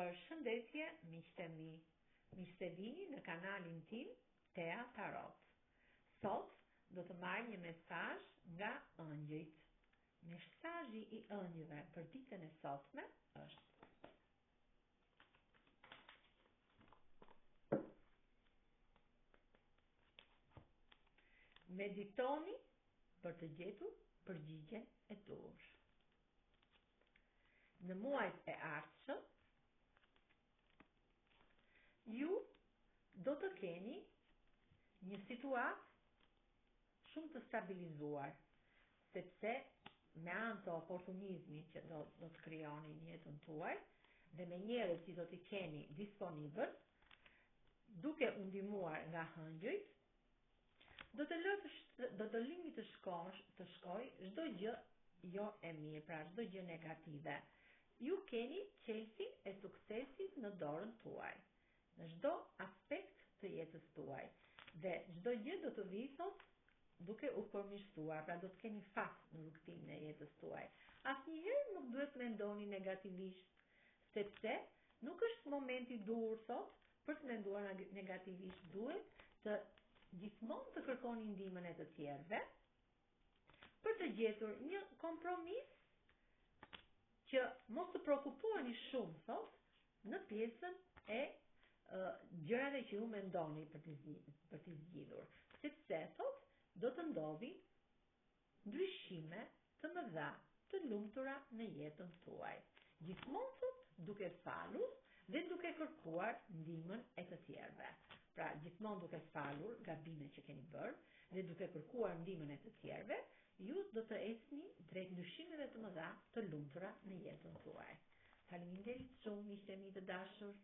Për shëndetje, miqtë e mi, mirë se vini në kanalin tim Tea Tarot. Sot do të marrë një mesazh nga ëngjëjt. Mesazhi i ëngjëve për ditën e sotme është: meditoni për të gjetur përgjigjen e duhur. Në muajt e ardhshëm, ju do të keni një situatë shumë të stabilizuar, sepse me anë të oportunizmi që do të krijoni në jetën tuaj dhe me njerëz që do t'i keni disponibël, duke u ndihmuar nga ëngjëjt, do të lini të shkoj çdo gjë jo e mirë, pra çdo gjë negative. Ju keni qelsin e suksesit në dorën tuaj, në çdo aspekt të jetës tuaj, dhe çdo gjë do të vijë sot duke u përmirësuar, pra do të keni fat në rrugtimin e jetës tuaj. Asnjëherë nuk duhet mendoni negativisht, sepse nuk është momenti i duhur sot për të menduar negativisht. Duhet të gjithmonë të kërkoni ndihmën e të tjerëve për të gjetur një kompromis që mos të shqetësoheni shumë sot në pjesën e gjërave që ju mendoni për t'i zgjidhur, sepse sot do të ndodhin ndryshime të mëdha, të lumtura në jetën tuaj. Gjithmonë sot duke falur dhe duke kërkuar ndihmën e të tjerëve. Pra, gjithmonë duke falur gabimet që keni bërë dhe duke kërkuar ndihmën e të tjerëve, ju do të ecni drejt ndryshimeve të mëdha, të lumtura në jetën tuaj. Faleminderit shumë, miqtë e mi të dashur.